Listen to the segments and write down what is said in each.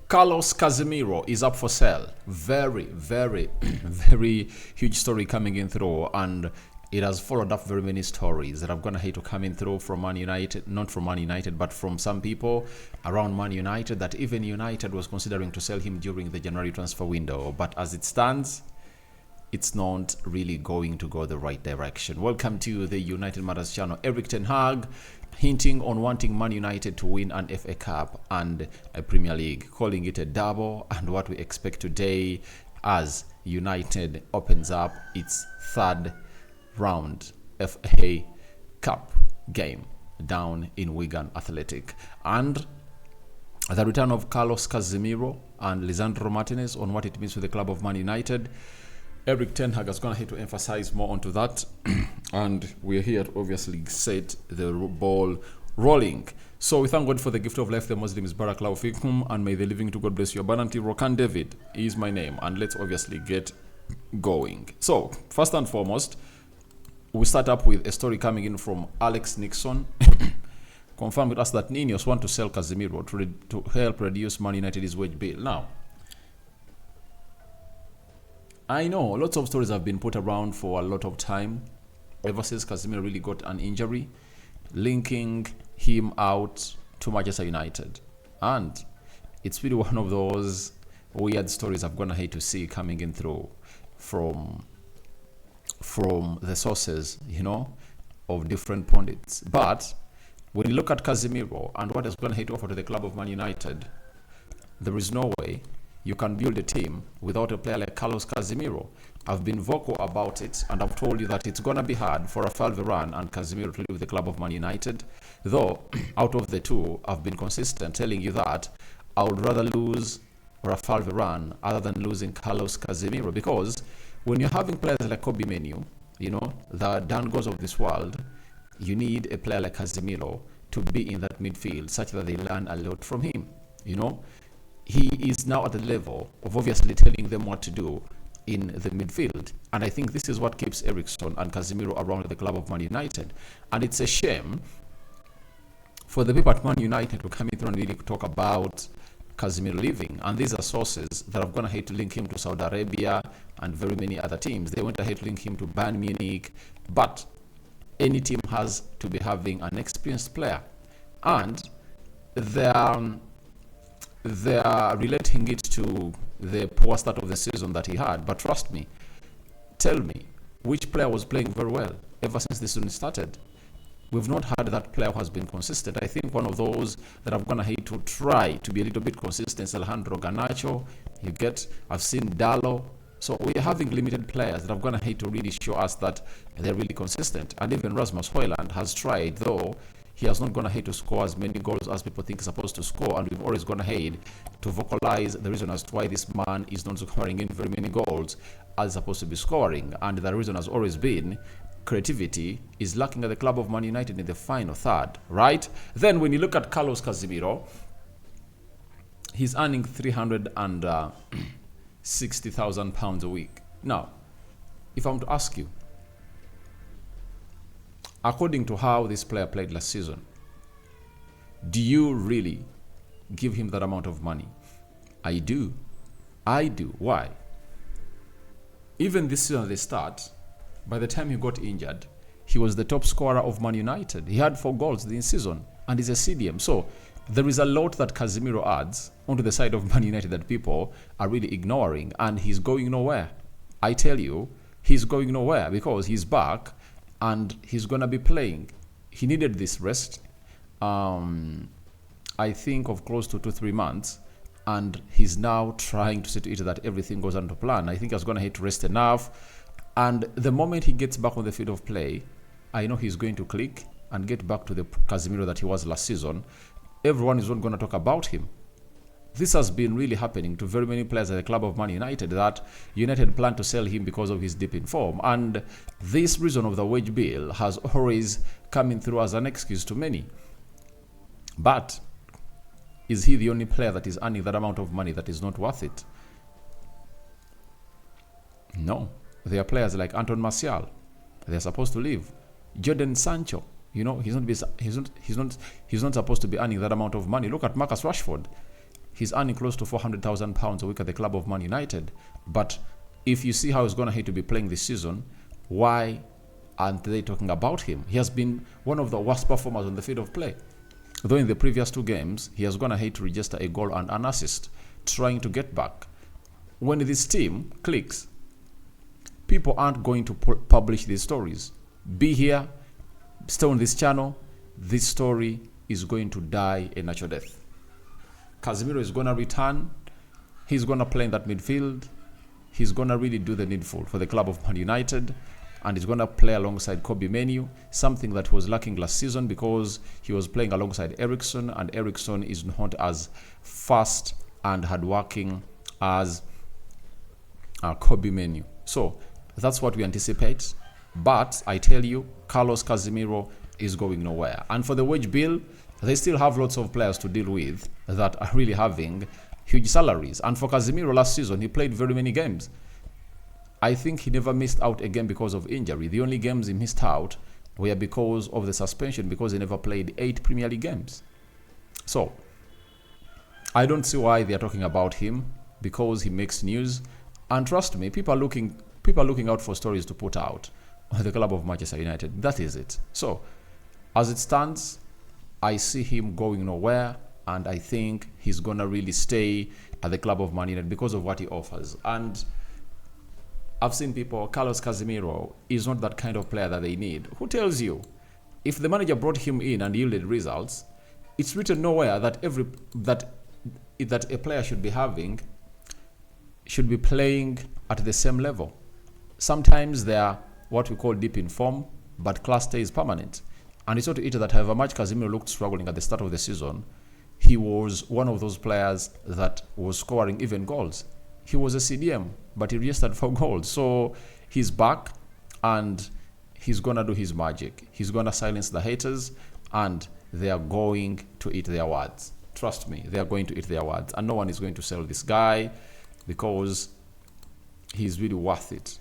Carlos Casemiro is up for sale. Very, very, very huge story coming in through, and it has followed up very many stories that I'm going to hate to come in through from Man United, not from Man United, but from some people around Man United, that even United was considering to sell him during the January transfer window. But as it stands, it's not really going to go the right direction. Welcome to the United Matters channel. Erik ten Hag hinting on wanting Man United to win an FA Cup and a Premier League, calling it a double, and what we expect today as United opens up its third round FA Cup game down in Wigan Athletic. And the return of Carlos Casemiro and Lisandro Martinez on what it means for the club of Man United. Erik ten Hag is going to have to emphasize more onto that. And we're here to obviously set the ball rolling. So we thank God for the gift of life. The Muslims Barakallahu Fikum, and may the living to God bless you abundantly. Rokan David is my name, and let's obviously get going. So first and foremost, we start up with a story coming in from Alex Nixon. Confirmed with us that Ninos want to sell Casemiro to help reduce Man United's wage bill. Now, I know lots of stories have been put around for a lot of time, ever since Casemiro really got an injury, linking him out to Manchester United. And it's really one of those weird stories I'm going to hate to see coming in through from the sources, of different pundits. But when you look at Casemiro and what is going to hate to offer to the club of Man United, there is no way you can build a team without a player like Carlos Casemiro. I've been vocal about it, and I've told you that it's going to be hard for Rafael Varane and Casemiro to leave the club of Man United. Though, out of the two, I've been consistent telling you that I would rather lose Rafael Varane other than losing Carlos Casemiro, because when you're having players like Kobe Menu, the Dangos of this world, you need a player like Casemiro to be in that midfield such that they learn a lot from him. He is now at the level of obviously telling them what to do in the midfield. And I think this is what keeps Eriksen and Casemiro around the club of Man United. And it's a shame for the people at Man United to come in through and really talk about Casemiro leaving. And these are sources that are going to hate to link him to Saudi Arabia and very many other teams. They went ahead to link him to Bayern Munich. But any team has to be having an experienced player. And they are relating it to the poor start of the season that he had. But trust me, tell me, which player was playing very well ever since the season started? We've not had that player who has been consistent. I think one of those that I'm going to hate to try to be a little bit consistent is Alejandro Garnacho. I've seen Dallo. So we're having limited players that I'm going to hate to really show us that they're really consistent. And even Rasmus Højlund has tried, though he has not gone ahead to score as many goals as people think he's supposed to score, and we've always gone ahead to vocalize the reason as to why this man is not scoring in very many goals as he's supposed to be scoring. And the reason has always been creativity is lacking at the club of Man United in the final third, right? Then when you look at Carlos Casemiro, he's earning £360,000 a week. Now, if I'm to ask you, according to how this player played last season, do you really give him that amount of money? I do. Why? Even this season at the start, by the time he got injured, he was the top scorer of Man United. He had 4 goals this season, and he's a CDM. So there is a lot that Casemiro adds onto the side of Man United that people are really ignoring, and he's going nowhere. I tell you, he's going nowhere because he's back and he's going to be playing. He needed this rest, I think of close to 2-3 months, and he's now trying to see to it that everything goes on to plan. I think he's going to hit rest enough, and the moment he gets back on the field of play, I know he's going to click and get back to the Casemiro that he was last season. Everyone is not going to talk about him. This has been really happening to very many players at the club of Man United, that United plan to sell him because of his dip in form. And this reason of the wage bill has always come in through as an excuse to many. But is he the only player that is earning that amount of money that is not worth it? No. There are players like Anton Martial. They're supposed to leave. Jadon Sancho, he's not supposed to be earning that amount of money. Look at Marcus Rashford. He's earning close to £400,000 a week at the club of Man United. But if you see how he's going to hate to be playing this season, why aren't they talking about him? He has been one of the worst performers on the field of play. Though in the previous 2 games, he has gone ahead to register a goal and an assist, trying to get back. When this team clicks, people aren't going to publish these stories. Be here, stay on this channel. This story is going to die a natural death. Casemiro is going to return. He's going to play in that midfield. He's going to really do the needful for the club of Man United. And he's going to play alongside Kobe Menu, something that was lacking last season because he was playing alongside Eriksson, and Eriksson is not as fast and hardworking as Kobe Menu. So that's what we anticipate. But I tell you, Carlos Casemiro is going nowhere. And for the wage bill, they still have lots of players to deal with that are really having huge salaries. And for Casemiro last season, he played very many games. I think he never missed out a game because of injury. The only games he missed out were because of the suspension, because he never played 8 Premier League games. So I don't see why they are talking about him, because he makes news. And trust me, people are looking out for stories to put out on the club of Manchester United. That is it. So as it stands, I see him going nowhere, and I think he's gonna really stay at the club of Man United because of what he offers. And I've seen people, Carlos Casemiro is not that kind of player that they need. Who tells you? If the manager brought him in and yielded results, it's written nowhere that that a player should be playing at the same level. Sometimes they are what we call deep in form, but class stays permanent. And it's not to it that however much Casemiro looked struggling at the start of the season, he was one of those players that was scoring even goals. He was a CDM, but he registered 4 goals. So he's back, and he's going to do his magic. He's going to silence the haters, and they are going to eat their words. Trust me, they are going to eat their words. And no one is going to sell this guy because he's really worth it.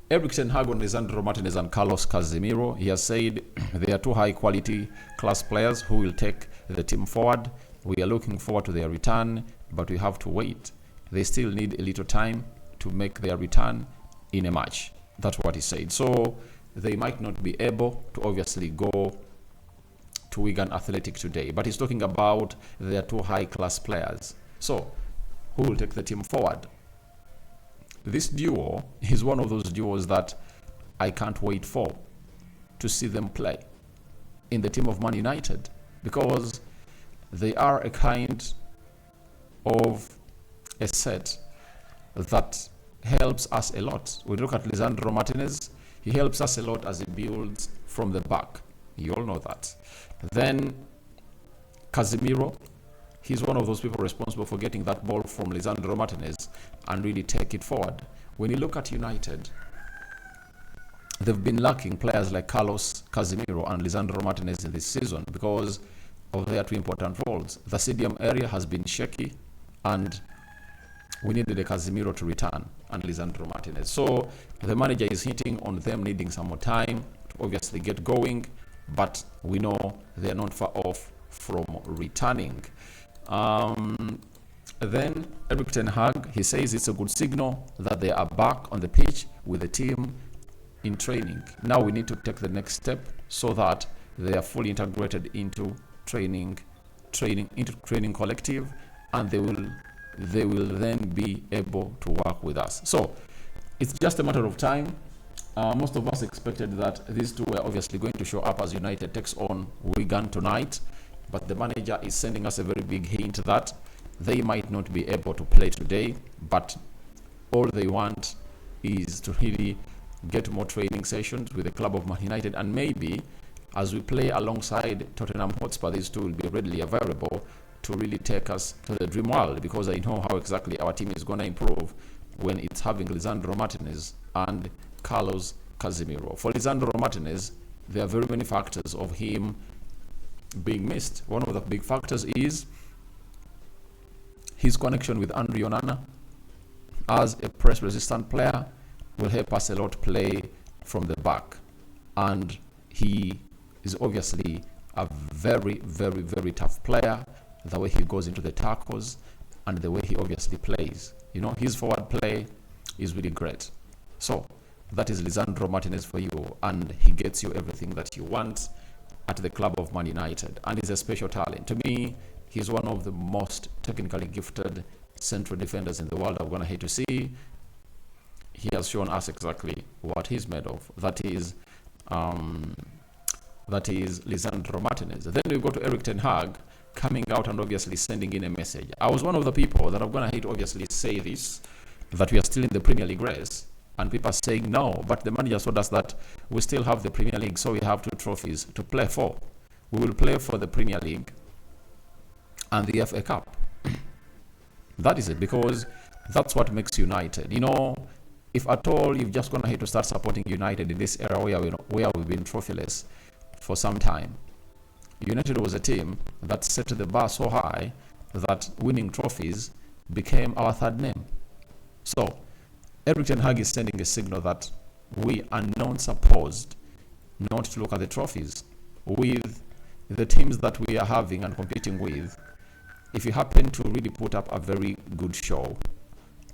Erik ten Hag on Lisandro Martinez and Carlos Casemiro. He has said they are 2 high-quality class players who will take the team forward. We are looking forward to their return, but we have to wait. They still need a little time to make their return in a match. That's what he said. So they might not be able to obviously go to Wigan Athletic today, but he's talking about their 2 high-class players. So who will take the team forward? This duo is one of those duos that I can't wait for to see them play in the team of Man United, because they are a kind of a set that helps us a lot. We look at Lisandro Martinez, he helps us a lot as he builds from the back. You all know that. Then Casemiro, he's one of those people responsible for getting that ball from Lisandro Martinez and really take it forward. When you look at United, they've been lacking players like Carlos Casemiro and Lisandro Martinez in this season because of their 2 important roles. The stadium area has been shaky, and we needed a Casemiro to return and Lisandro Martinez. So the manager is hitting on them needing some more time to obviously get going, but we know they're not far off from returning. Then Erik ten Hag, he says it's a good signal that they are back on the pitch with the team in training. Now we need to take the next step so that they are fully integrated into training collective, and they will then be able to work with us. So it's just a matter of time. Most of us expected that these 2 were obviously going to show up as United takes on Wigan tonight, but the manager is sending us a very big hint that they might not be able to play today, but all they want is to really get more training sessions with the club of Man United, and maybe as we play alongside Tottenham Hotspur, these 2 will be readily available to really take us to the dream world, because I know how exactly our team is going to improve when it's having Lisandro Martinez and Carlos Casemiro. For Lisandro Martinez, there are very many factors of him being missed. One of the big factors is his connection with Andre Onana. As a press-resistant player, will help us a lot play from the back, and he is obviously a very, very, very tough player the way he goes into the tackles, and the way he obviously plays. You know, his forward play is really great. So that is Lisandro Martinez for you, and he gets you everything that you want at the club of Man United, and he's a special talent. To me, he's one of the most technically gifted central defenders in the world I'm going to hate to see. He has shown us exactly what he's made of. That is Lisandro Martinez. Then we go to Erik ten Hag coming out and obviously sending in a message. I was one of the people that I'm going to hate to obviously say this, that we are still in the Premier League race. And people are saying no, but the manager told us that we still have the Premier League, so we have 2 trophies to play for. We will play for the Premier League and the FA Cup. That is it, because that's what makes United. You know, if at all you've just gone ahead to start supporting United in this era where we've been trophyless for some time. United was a team that set the bar so high that winning trophies became our third name. So Erik ten Hag is sending a signal that we are not supposed not to look at the trophies. With the teams that we are having and competing with, if you happen to really put up a very good show,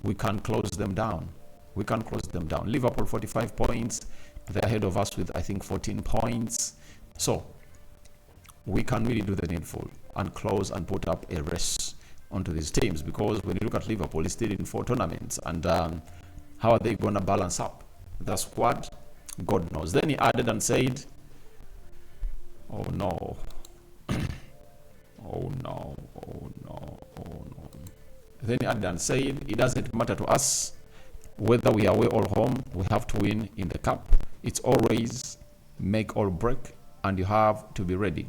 we can close them down. We can close them down. Liverpool 45 points. They're ahead of us with, I think, 14 points. So we can really do the needful and close and put up a race onto these teams, because when you look at Liverpool, it's still in 4 tournaments, and how are they going to balance up the squad? God knows. Then he added and said, oh no, oh no, oh no, oh no. Then he added and said, it doesn't matter to us whether we are away or home, we have to win in the cup. It's always make or break, and you have to be ready.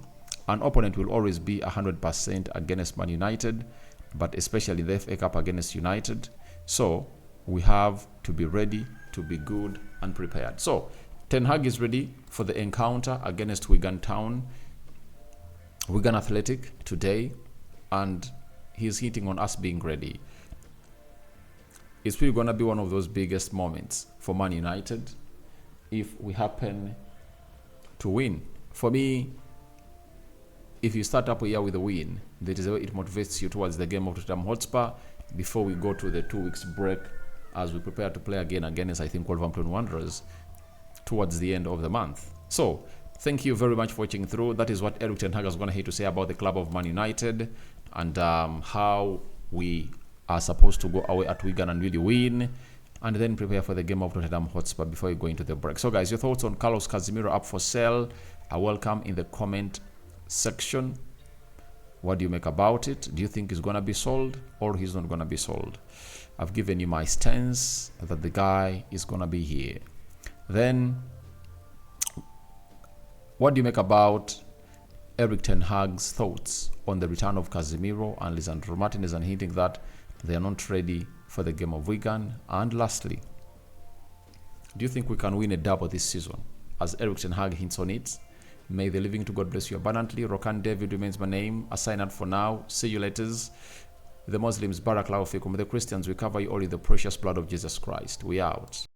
An opponent will always be 100% against Man United, but especially the FA Cup against United. So we have to be ready, to be good and prepared. So Ten Hag is ready for the encounter against Wigan Athletic today, and he's hitting on us being ready. It's really going to be one of those biggest moments for Man United if we happen to win. For me, if you start up a year with a win, that is the way it motivates you towards the game of Tottenham Hotspur before we go to the 2 weeks break, as we prepare to play again against, I think, Wolverhampton Wanderers towards the end of the month. So thank you very much for watching through. That is what Erik ten Hag is going to have to say about the club of Man United, and how we are supposed to go away at Wigan and really win, and then prepare for the game of Tottenham Hotspur before you go into the break. So guys, your thoughts on Carlos Casemiro up for sale are welcome in the comment section. What do you make about it? Do you think he's going to be sold or he's not going to be sold? I've given you my stance that the guy is going to be here. Then, what do you make about Erik ten Hag's thoughts on the return of Casemiro and Lisandro Martinez, and hinting that they are not ready for the game of Wigan? And lastly, do you think we can win a double this season, as Erik ten Hag hints on it? May the living to God bless you abundantly. Rokan David remains my name. I sign out for now. See you later. The Muslims, Barakallahu fikum. The Christians, we cover you all in the precious blood of Jesus Christ. We out.